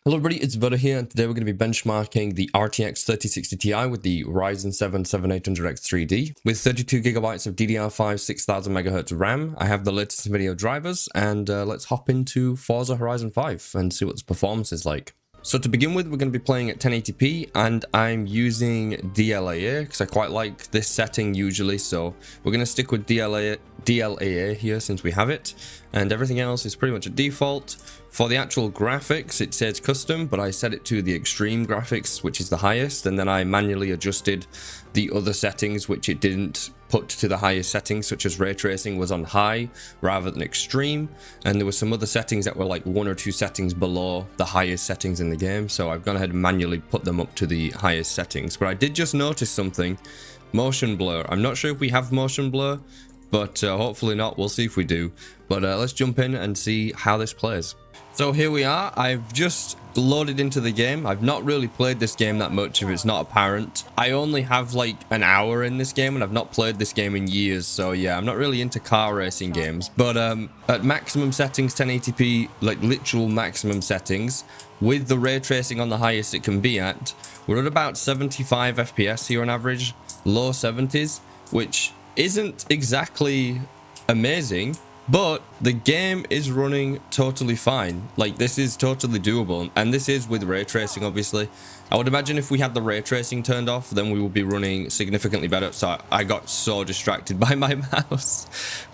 Hello everybody, it's Butter here, and today we're going to be benchmarking the RTX 3060 Ti with the Ryzen 7 7800X 3D. With 32GB of DDR5 6000 MHz RAM, I have the latest Nvidia drivers, and let's hop into Forza Horizon 5 and see what the performance is like. So to begin with, we're going to be playing at 1080p, and I'm using DLAA because I quite like this setting usually, so we're going to stick with DLAA here since we have it, and everything else is pretty much a default. For the actual graphics, it says custom, but I set it to the extreme graphics, which is the highest, and then I manually adjusted the other settings, which it didn't put to the highest settings, such as ray tracing was on high rather than extreme, and there were some other settings that were like 1 or 2 settings below the highest settings in the game, so I've gone ahead and manually put them up to the highest settings. But I did just notice something: motion blur. I'm not sure if we have motion blur, but hopefully not. We'll see if we do. But let's jump in and see how this plays. So here we are. I've just loaded into the game. I've not really played this game that much, if it's not apparent. I only have like an hour in this game, and I've not played this game in years, so yeah, I'm not really into car racing games. But at maximum settings, 1080p, like literal maximum settings, with the ray tracing on the highest it can be at, we're at about 75 FPS here on average, low 70s, which isn't exactly amazing, but the game is running totally fine. Like, this is totally doable, and this is with ray tracing, obviously. I would imagine if we had the ray tracing turned off, then we would be running significantly better. So I got so distracted by my mouse.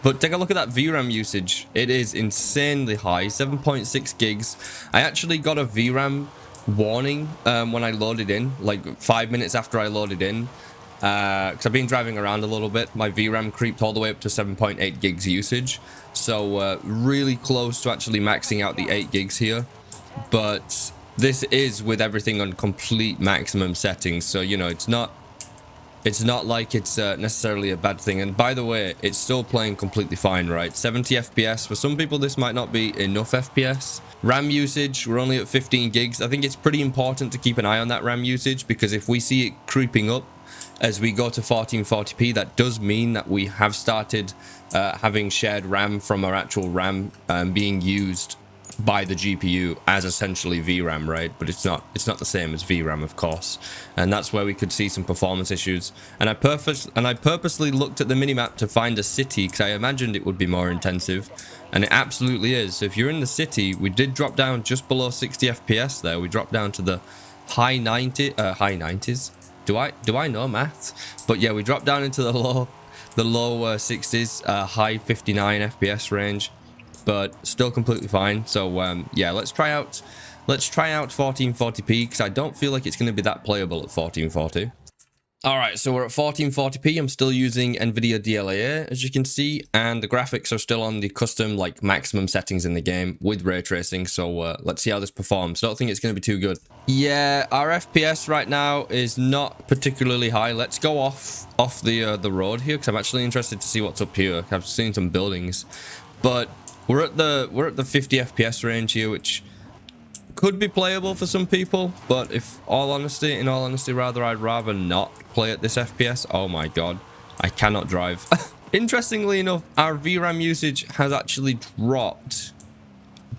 But take a look at that VRAM usage. It is insanely high, 7.6 gigs. I actually got a VRAM warning when I loaded in, like 5 minutes after I loaded in. Because I've been driving around a little bit. My VRAM creeped all the way up to 7.8 gigs usage, so really close to actually maxing out the 8 gigs here. But this is with everything on complete maximum settings, so you know, it's not like it's necessarily a bad thing. And by the way, it's still playing completely fine, right? 70 FPS. For some people this might not be enough FPS. RAM usage, we're only at 15 gigs. I think it's pretty important to keep an eye on that RAM usage, because if we see it creeping up as we go to 1440p, that does mean that we have started having shared RAM from our actual RAM being used by the GPU as essentially VRAM, right? But it's not the same as VRAM, of course, and that's where we could see some performance issues. And I purposely looked at the minimap to find a city, because I imagined it would be more intensive, and it absolutely is. So if you're in the city, we did drop down just below 60 FPS there. We dropped down to the high 90s. Do I know maths? But yeah, we dropped down into the low 60s, high 59 FPS range, but still completely fine. So yeah, let's try out 1440p, because I don't feel like it's going to be that playable at 1440. All right, so we're at 1440p. I'm still using Nvidia DLAA, as you can see, and the graphics are still on the custom, like, maximum settings in the game with ray tracing. So let's see how this performs. Don't think it's going to be too good. Yeah, our FPS right now is not particularly high. Let's go off the road here, because I'm actually interested to see what's up here. I've seen some buildings, but we're at the 50 FPS range here, which could be playable for some people, but in all honesty, rather, I'd rather not play at this FPS. Oh my god, I cannot drive. Interestingly enough, our VRAM usage has actually dropped,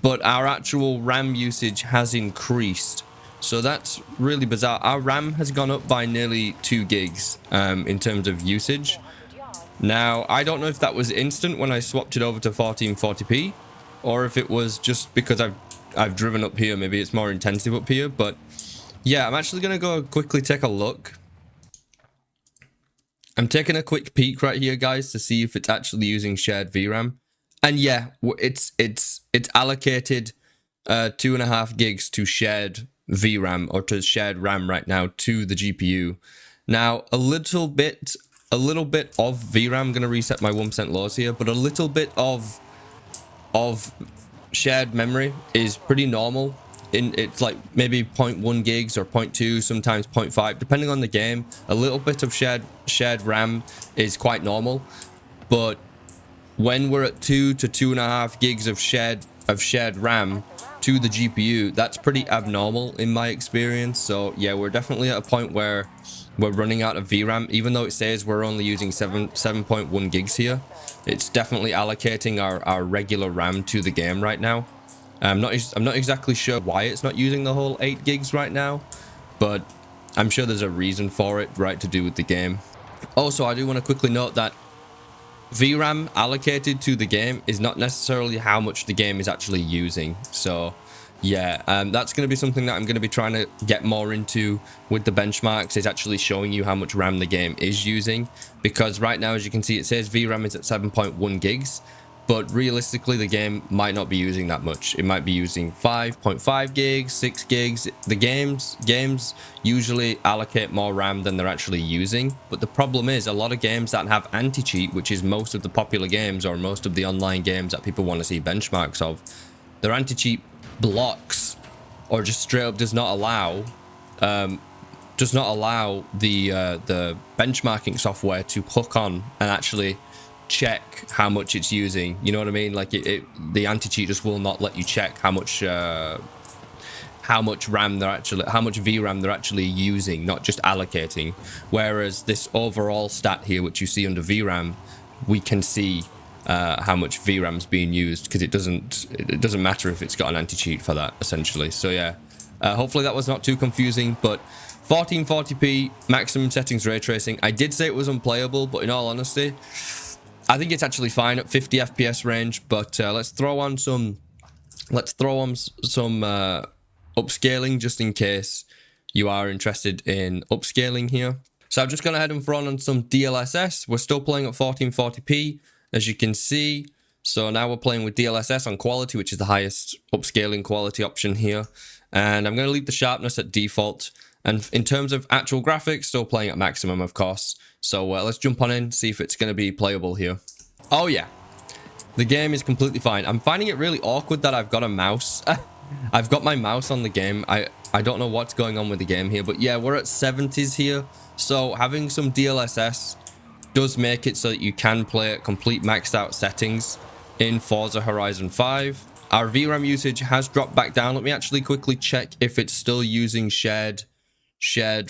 but our actual RAM usage has increased. So that's really bizarre. Our RAM has gone up by nearly 2 gigs in terms of usage. Now, I don't know if that was instant when I swapped it over to 1440p, or if it was just because I've driven up here. Maybe it's more intensive up here, but yeah, I'm actually going to go quickly take a look. I'm taking a quick peek right here, guys, to see if it's actually using shared VRAM. And yeah, it's allocated 2.5 gigs to shared VRAM, or to shared RAM right now, to the GPU. Now, a little bit of VRAM, I'm going to reset my 1% lows here, but a little bit of shared memory is pretty normal. It's like maybe 0.1 gigs or 0.2, sometimes 0.5, depending on the game. A little bit of shared RAM is quite normal, but when we're at 2 to 2.5 gigs of shared RAM to the GPU, that's pretty abnormal in my experience. So yeah, we're definitely at a point where we're running out of VRAM, even though it says we're only using 7.1 gigs here. It's definitely allocating our regular RAM to the game right now. I'm not exactly sure why it's not using the whole 8 gigs right now, but I'm sure there's a reason for it, right, to do with the game. Also, I do want to quickly note that VRAM allocated to the game is not necessarily how much the game is actually using. So yeah, that's going to be something that I'm going to be trying to get more into with the benchmarks, is actually showing you how much RAM the game is using, because right now, as you can see, it says VRAM is at 7.1 gigs, but realistically the game might not be using that much. It might be using 5.5 gigs, 6 gigs. The games usually allocate more RAM than they're actually using, but the problem is a lot of games that have anti-cheat, which is most of the popular games or most of the online games that people want to see benchmarks of, their anti-cheat blocks or just straight up does not allow the benchmarking software to hook on and actually check how much it's using. You know what I mean? Like the anti-cheat just will not let you check how much RAM they're actually, how much VRAM they're actually using, not just allocating. Whereas this overall stat here, which you see under VRAM, we can see how much VRAM is being used, because it doesn't matter if it's got an anti-cheat for that, essentially. So yeah, hopefully that was not too confusing. But 1440p maximum settings ray tracing, I did say it was unplayable, but in all honesty, I think it's actually fine at 50 FPS range. But let's throw on some upscaling, just in case you are interested in upscaling here. So I've just gone ahead and thrown on some DLSS. We're still playing at 1440p, as you can see. So now we're playing with DLSS on quality, which is the highest upscaling quality option here. And I'm going to leave the sharpness at default. And in terms of actual graphics, still playing at maximum, of course. So let's jump on in, see if it's going to be playable here. Oh yeah, the game is completely fine. I'm finding it really awkward that I've got a mouse. I've got my mouse on the game. I don't know what's going on with the game here, but yeah, we're at 70s here. So having some DLSS does make it so that you can play at complete maxed out settings in Forza Horizon 5. Our VRAM usage has dropped back down. Let me actually quickly check if it's still using shared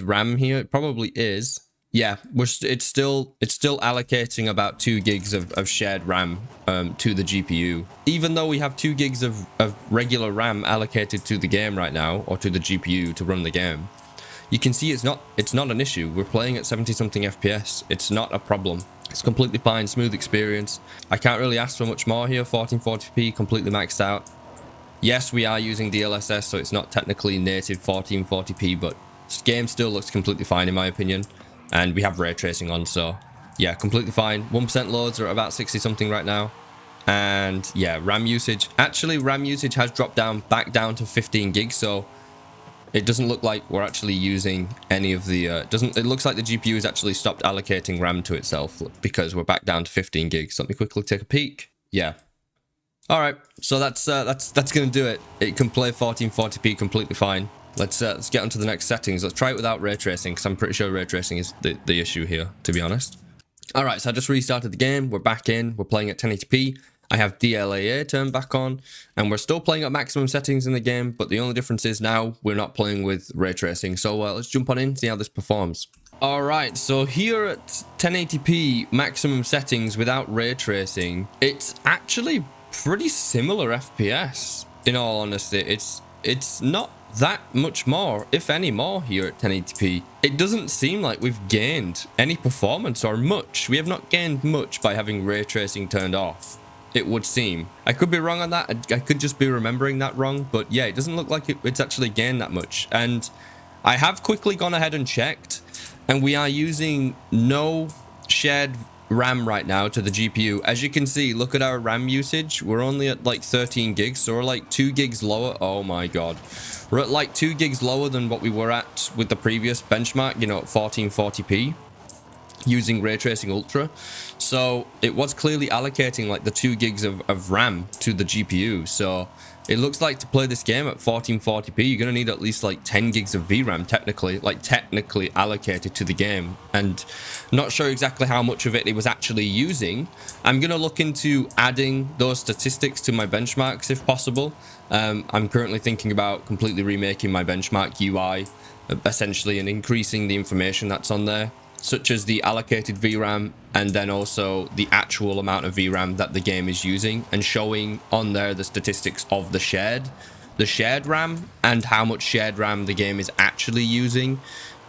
RAM here. It probably is. Yeah, it's still allocating about 2 gigs of shared RAM to the GPU. Even though we have 2 gigs of regular RAM allocated to the game right now, or to the GPU to run the game, you can see it's not an issue. We're playing at 70 something FPS. It's not a problem. It's completely fine, smooth experience. I can't really ask for much more here. 1440p, completely maxed out. Yes, we are using DLSS, so it's not technically native 1440p, but this game still looks completely fine in my opinion. And we have ray tracing on, so yeah, completely fine. 1% loads are about 60 something right now. And yeah, RAM usage. Actually, RAM usage has dropped back down to 15 gigs, so it doesn't look like we're actually using any of the it looks like the GPU has actually stopped allocating RAM to itself, because we're back down to 15 gigs. Let me quickly take a peek. Yeah. All right, so that's gonna do it. It can play 1440p completely fine. Let's get onto the next settings. Let's try it without ray tracing, because I'm pretty sure ray tracing is the issue here, to be honest. All right, so I just restarted the game. We're back in. We're playing at 1080p. I have DLAA turned back on, and we're still playing at maximum settings in the game, but the only difference is now we're not playing with ray tracing. So let's jump on in, see how this performs. All right, so here at 1080p maximum settings without ray tracing, it's actually pretty similar FPS. In all honesty, it's not that much more, if any more, here at 1080p. It doesn't seem like we've gained any performance or much. We have not gained much by having ray tracing turned off, it would seem. I could be wrong on that. I could just be remembering that wrong, but yeah, it doesn't look like it's actually gained that much. And I have quickly gone ahead and checked, and we are using no shared RAM right now to the GPU. As you can see, look at our RAM usage. We're only at like 13 gigs, so we're like 2 gigs lower. Oh my god, we're at like 2 gigs lower than what we were at with the previous benchmark, you know, at 1440p using Ray Tracing Ultra. So it was clearly allocating like the 2 gigs of RAM to the GPU. So it looks like to play this game at 1440p, you're going to need at least like 10 gigs of VRAM technically allocated to the game. And not sure exactly how much of it was actually using. I'm going to look into adding those statistics to my benchmarks if possible. I'm currently thinking about completely remaking my benchmark UI, essentially, and increasing the information that's on there. such as the allocated VRAM and then also the actual amount of VRAM that the game is using, and showing on there the statistics of the shared RAM and how much shared RAM the game is actually using,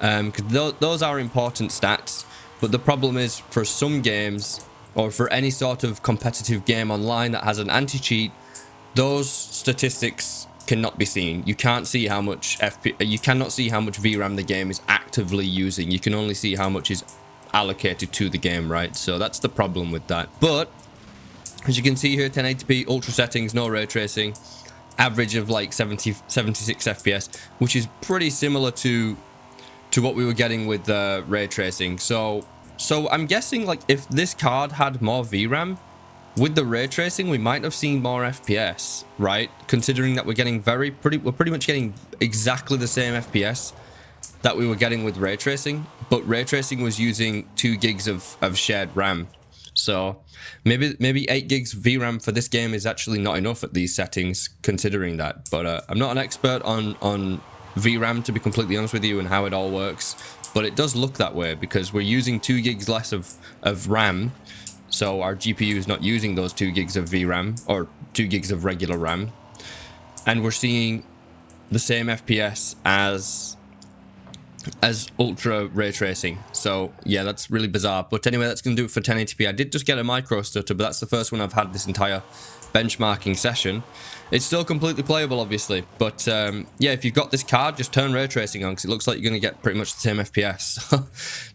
because those are important stats. But the problem is, for some games, or for any sort of competitive game online that has an anti-cheat, those statistics cannot be seen. You can't see how much you cannot see how much VRAM the game is actively using. You can only see how much is allocated to the game, right? So that's the problem with that. But as you can see here, 1080p ultra settings, no ray tracing, average of like 76 FPS, which is pretty similar to what we were getting with ray tracing. So I'm guessing, like, if this card had more VRAM with the ray tracing, we might have seen more FPS, right? Considering that we're getting we're pretty much getting exactly the same FPS that we were getting with ray tracing, but ray tracing was using 2 gigs of shared RAM. So maybe 8 gigs VRAM for this game is actually not enough at these settings, considering that. But I'm not an expert on VRAM, to be completely honest with you, and how it all works, but it does look that way because we're using 2 gigs less of RAM. So our GPU is not using those 2 gigs of VRAM or 2 gigs of regular RAM, and we're seeing the same FPS as ultra ray tracing. So yeah, that's really bizarre. But anyway, that's gonna do it for 1080p. I did just get a micro stutter, but that's the first one I've had this entire benchmarking session. It's still completely playable, obviously, but yeah, if you've got this card, just turn ray tracing on, because it looks like you're gonna get pretty much the same FPS.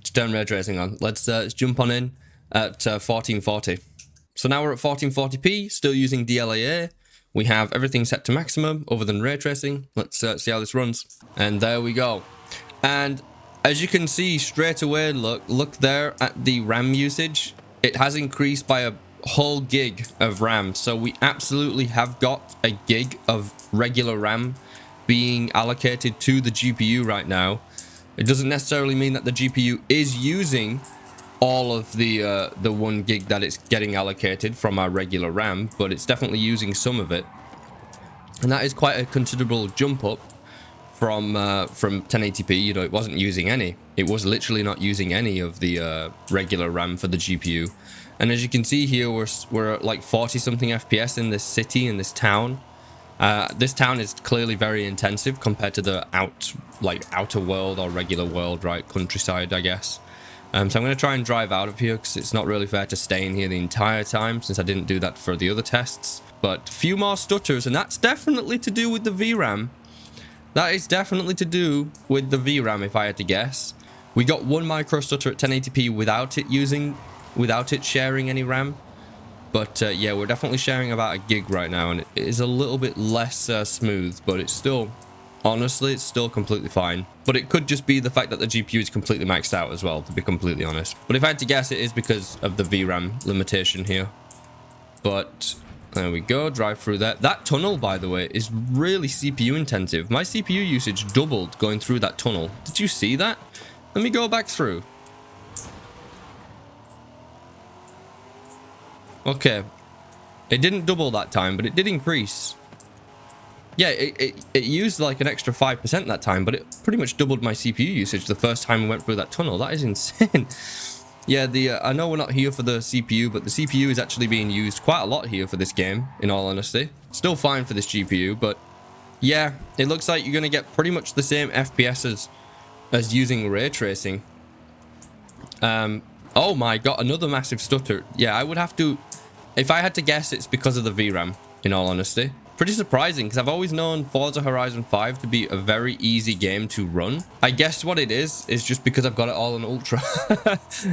Just turn ray tracing on. Let's jump on in at 1440. So now we're at 1440p, still using DLAA. We have everything set to maximum other than ray tracing. Let's see how this runs. And there we go. And as you can see straight away, look there at the RAM usage. It has increased by a whole gig of RAM. So we absolutely have got a gig of regular RAM being allocated to the GPU right now. It doesn't necessarily mean that the GPU is using all of the 1 gig that it's getting allocated from our regular RAM, but it's definitely using some of it, and that is quite a considerable jump up from 1080p. You know, it wasn't using any. It was literally not using any of the regular RAM for the GPU. And as you can see here, we're at like 40 something FPS in this city, in this town. This town is clearly very intensive compared to the outer world or regular world, right? Countryside, I guess. So I'm going to try and drive out of here because it's not really fair to stay in here the entire time, since I didn't do that for the other tests. But a few more stutters, and that's definitely to do with the VRAM. That is definitely to do with the VRAM, if I had to guess. We got 1 micro stutter at 1080p without it sharing any RAM. But yeah, we're definitely sharing about a gig right now, and it is a little bit less smooth, but it's still, honestly, it's still completely fine. But it could just be the fact that the GPU is completely maxed out as well, to be completely honest. But if I had to guess, it is because of the VRAM limitation here. But there we go, drive through that. That tunnel, by the way, is really CPU intensive. My CPU usage doubled going through that tunnel. Did you see that? Let me go back through. Okay, it didn't double that time, but it did increase. Yeah, it used like an extra 5% that time, but it pretty much doubled my CPU usage the first time we went through that tunnel. That is insane. Yeah, I know we're not here for the CPU, but the CPU is actually being used quite a lot here for this game, in all honesty. Still fine for this GPU, but yeah, it looks like you're going to get pretty much the same FPS as using ray tracing. Oh my god, another massive stutter. Yeah, I would have to, if I had to guess, it's because of the VRAM, in all honesty. Pretty surprising, because I've always known Forza Horizon 5 to be a very easy game to run. I guess what it is just because I've got it all on Ultra.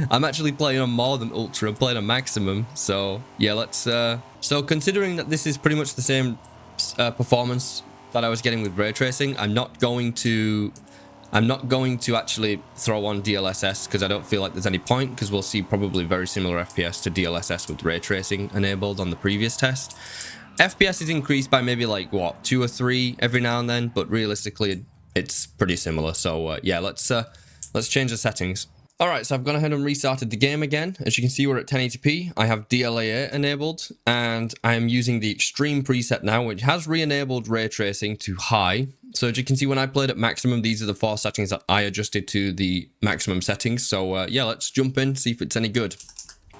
I'm actually playing on more than Ultra. I'm playing on Maximum. So yeah, let's... So considering that this is pretty much the same performance that I was getting with Ray Tracing, I'm not going to actually throw on DLSS, because I don't feel like there's any point, because we'll see probably very similar FPS to DLSS with Ray Tracing enabled on the previous test. FPS is increased by maybe like, what, 2 or 3 every now and then, but realistically it's pretty similar. So yeah, let's change the settings. Alright, so I've gone ahead and restarted the game again. As you can see, we're at 1080p. I have DLSS enabled, and I am using the extreme preset now, which has re-enabled ray tracing to high. So as you can see, when I played at maximum, these are the 4 settings that I adjusted to the maximum settings. So yeah, let's jump in, see if it's any good.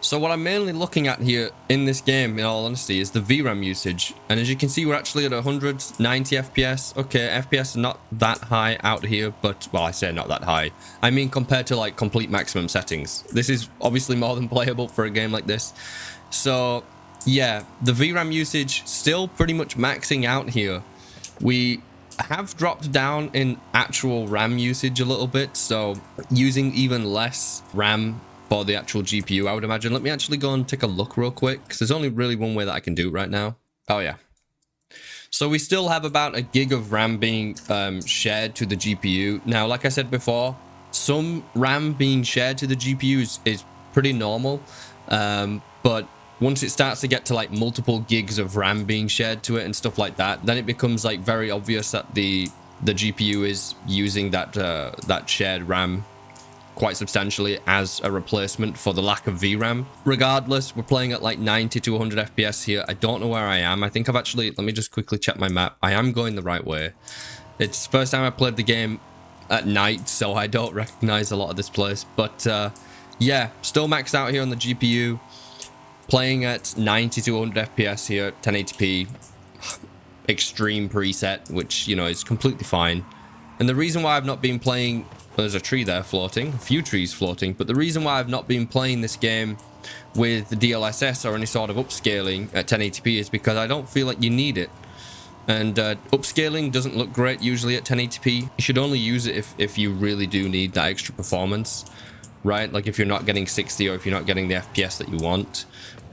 So what I'm mainly looking at here in this game, in all honesty, is the VRAM usage. And as you can see, we're actually at 190 FPS. Okay, FPS is not that high out here, but, well, I say not that high. I mean, compared to, like, complete maximum settings. This is obviously more than playable for a game like this. So, yeah, the VRAM usage still pretty much maxing out here. We have dropped down in actual RAM usage a little bit, so using even less RAM for the actual GPU, I would imagine. Let me actually go and take a look real quick, because there's only really one way that I can do it right now. Oh yeah. So we still have about a gig of RAM being shared to the GPU. Now, like I said before, some RAM being shared to the GPU is pretty normal. But once it starts to get to like multiple gigs of RAM being shared to it and stuff like that, then it becomes like very obvious that the GPU is using that shared RAM quite substantially as a replacement for the lack of VRAM. Regardless, we're playing at like 90 to 100 FPS here. I don't know where I am. I think I've actually, let me just quickly check my map. I am going the right way. It's the first time I played the game at night, so I don't recognize a lot of this place. But yeah, still maxed out here on the GPU. Playing at 90 to 100 FPS here, 1080p, extreme preset, which, you know, is completely fine. And the reason why I've not been playing, well, there's a tree there floating, a few trees floating, but the reason why I've not been playing this game with the DLSS or any sort of upscaling at 1080p is because I don't feel like you need it. And upscaling doesn't look great usually at 1080p. You should only use it if you really do need that extra performance, right? Like if you're not getting 60 or if you're not getting the FPS that you want.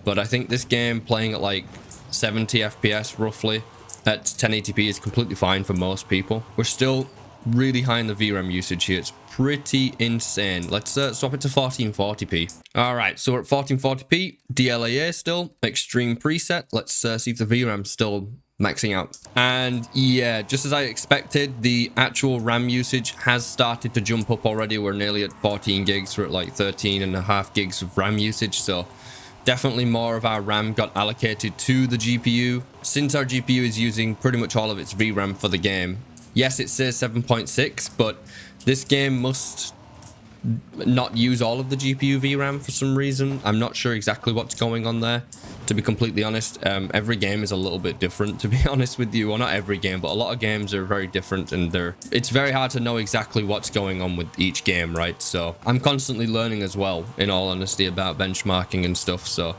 But I think this game playing at like 70 FPS roughly at 1080p is completely fine for most people. We're still really high in the VRAM usage here. It's pretty insane. Let's swap it to 1440p. All right, so we're at 1440p, DLSS still, extreme preset. Let's see if the VRAM's still maxing out. And yeah, just as I expected, the actual RAM usage has started to jump up already. We're nearly at 14 gigs. We're at like 13.5 gigs of RAM usage. So definitely more of our RAM got allocated to the GPU. Since our GPU is using pretty much all of its VRAM for the game, yes, it says 7.6, but this game must not use all of the GPU VRAM for some reason. I'm not sure exactly what's going on there, to be completely honest. Every game is a little bit different, to be honest with you. Well, not every game, but a lot of games are very different, and it's very hard to know exactly what's going on with each game, right? So I'm constantly learning as well, in all honesty, about benchmarking and stuff. So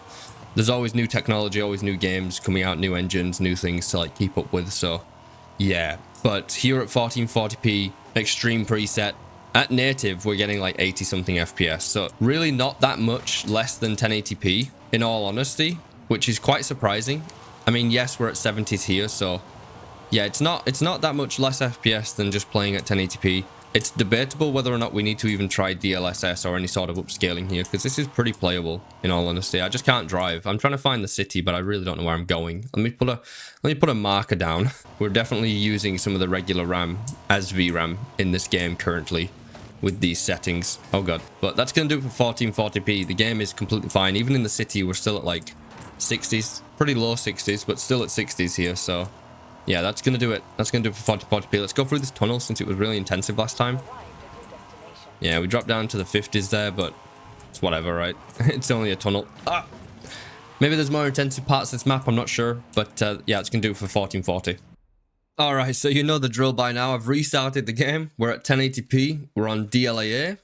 there's always new technology, always new games coming out, new engines, new things to like keep up with. So yeah, but here at 1440p, extreme preset, at native, we're getting like 80 something FPS. So really not that much less than 1080p, in all honesty, which is quite surprising. I mean, yes, we're at 70s here, so yeah, it's not that much less FPS than just playing at 1080p. It's debatable whether or not we need to even try DLSS or any sort of upscaling here, because this is pretty playable, in all honesty. I just can't drive. I'm trying to find the city, but I really don't know where I'm going. Let me put a marker down. We're definitely using some of the regular RAM as VRAM in this game currently with these settings. Oh god. But that's going to do it for 1440p. The game is completely fine. Even in the city, we're still at like 60s. Pretty low 60s, but still at 60s here, so yeah, that's going to do it. That's going to do it for 1440p. Let's go through this tunnel since it was really intensive last time. Yeah, we dropped down to the 50s there, but it's whatever, right? It's only a tunnel. Ah! Maybe there's more intensive parts of this map, I'm not sure. But yeah, it's going to do it for 1440. Alright, so you know the drill by now. I've restarted the game. We're at 1080p. We're on DLSS.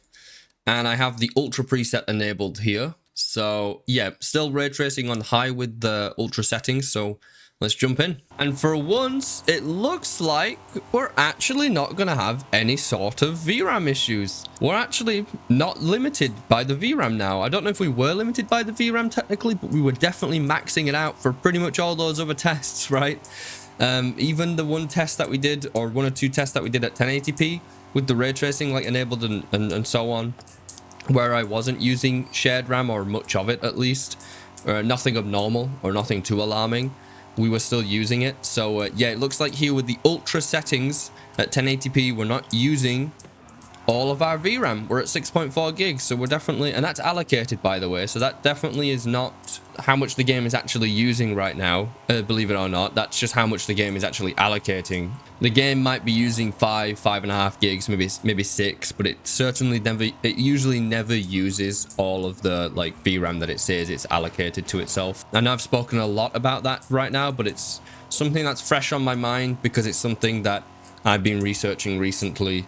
And I have the Ultra preset enabled here. So yeah, still ray tracing on high with the Ultra settings. So let's jump in. And for once, it looks like we're actually not going to have any sort of VRAM issues. We're actually not limited by the VRAM now. I don't know if we were limited by the VRAM technically, but we were definitely maxing it out for pretty much all those other tests, right? Even the one test that we did, or one or two tests that we did at 1080p with the ray tracing like enabled and so on, where I wasn't using shared RAM, or much of it at least, nothing abnormal or nothing too alarming, we were still using it. So yeah, it looks like here with the Ultra settings at 1080p, we're not using all of our VRAM. We're at 6.4 gigs, so we're definitely, and that's allocated, by the way, so that definitely is not how much the game is actually using right now, believe it or not. That's just how much the game is actually allocating. The game might be using 5.5 gigs, maybe 6, but it usually never uses all of the like VRAM that it says it's allocated to itself. I know I've spoken a lot about that right now, but it's something that's fresh on my mind because it's something that I've been researching recently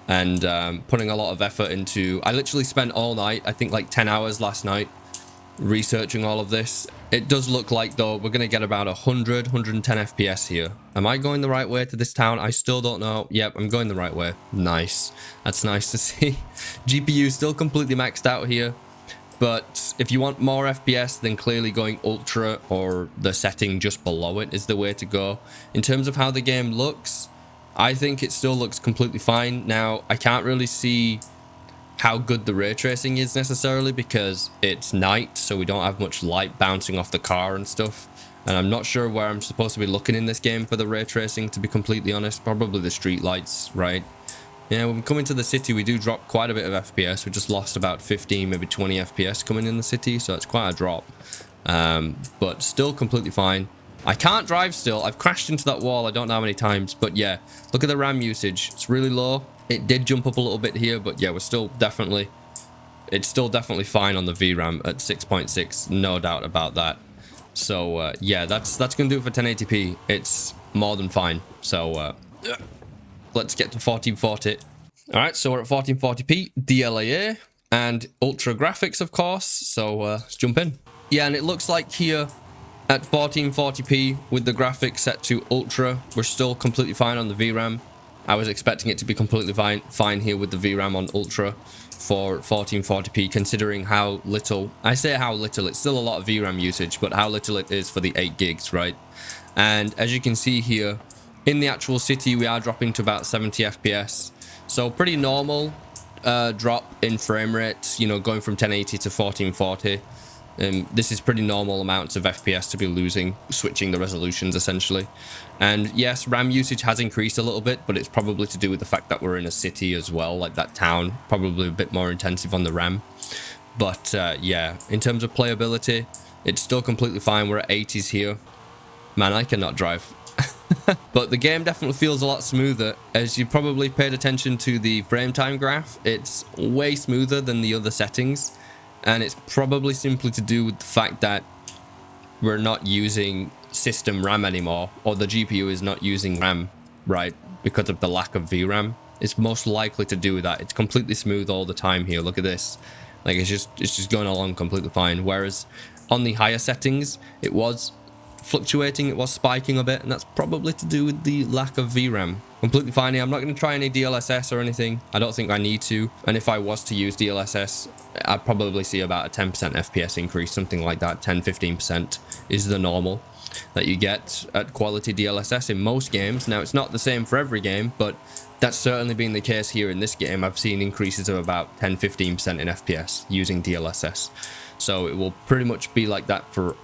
and putting a lot of effort into. I literally spent all night, I think like 10 hours last night, researching all of this. It does look like, though, we're going to get about 110 FPS here. Am I going the right way to this town? I still don't know. Yep, I'm going the right way. Nice. That's nice to see. GPU still completely maxed out here. But if you want more FPS, then clearly going ultra or the setting just below it is the way to go. In terms of how the game looks, I think it still looks completely fine. Now, I can't really see how good the ray tracing is necessarily because it's night, so we don't have much light bouncing off the car and stuff. And I'm not sure where I'm supposed to be looking in this game for the ray tracing, to be completely honest. Probably the street lights, right? Yeah, when we come into the city, we do drop quite a bit of FPS. We just lost about 15, maybe 20 FPS coming in the city, so it's quite a drop. But still completely fine. I can't drive still. I've crashed into that wall I don't know how many times, but yeah, look at the RAM usage. It's really low. It did jump up a little bit here, but yeah, it's still definitely fine on the VRAM at 6.6, no doubt about that. So yeah, that's gonna do it for 1080p. It's more than fine. So let's get to 1440. All right, so we're at 1440p, DLAA, and ultra graphics, of course. So let's jump in. Yeah, and it looks like here at 1440p with the graphics set to ultra, we're still completely fine on the VRAM. I was expecting it to be completely fine here with the VRAM on ultra for 1440p, considering how little, I say how little, it's still a lot of VRAM usage, but how little it is for the 8 gigs, right? And as you can see here, in the actual city, we are dropping to about 70 FPS. So pretty normal drop in frame rates, you know, going from 1080 to 1440. This is pretty normal amounts of FPS to be losing, switching the resolutions essentially. And yes, RAM usage has increased a little bit, but it's probably to do with the fact that we're in a city as well, like that town, probably a bit more intensive on the RAM. But yeah, in terms of playability, it's still completely fine. We're at 80s here. Man, I cannot drive. But the game definitely feels a lot smoother. As you probably paid attention to the frame time graph, it's way smoother than the other settings. And it's probably simply to do with the fact that we're not using system RAM anymore, or the GPU is not using RAM, right, because of the lack of VRAM. It's most likely to do with that. It's completely smooth all the time here. Look at this. Like, it's just going along completely fine. Whereas on the higher settings, it was fluctuating, it was spiking a bit, and that's probably to do with the lack of VRAM. Completely fine here. I'm not going to try any DLSS or anything. I don't think I need to. And if I was to use DLSS, I'd probably see about a 10% FPS increase, something like that. 10-15% is the normal that you get at quality DLSS in most games. Now, it's not the same for every game, but that's certainly been the case here in this game. I've seen increases of about 10-15% in FPS using DLSS. So it will pretty much be like that for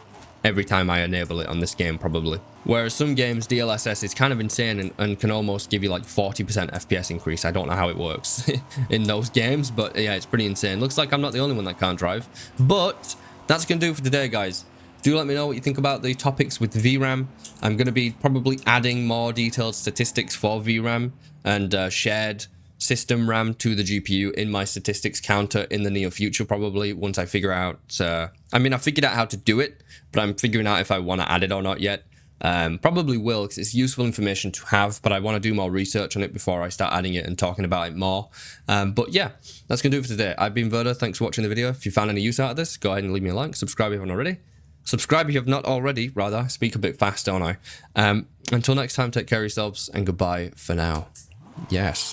every time I enable it on this game, probably. Whereas some games, DLSS is kind of insane and can almost give you like 40% FPS increase. I don't know how it works in those games, but yeah, it's pretty insane. Looks like I'm not the only one that can't drive. But that's going to do it for today, guys. Do let me know what you think about the topics with VRAM. I'm going to be probably adding more detailed statistics for VRAM and shared system RAM to the GPU in my statistics counter in the near future, probably once I figure out, I mean, I figured out how to do it, but I'm figuring out if I want to add it or not yet. Probably will, because it's useful information to have, but I want to do more research on it before I start adding it and talking about it more. But yeah, that's going to do it for today. I've been Verda. Thanks for watching the video. If you found any use out of this, go ahead and leave me a like. Subscribe if you haven't already. Subscribe if you have not already, rather. I speak a bit fast, don't I? Until next time, take care of yourselves, and goodbye for now. Yes.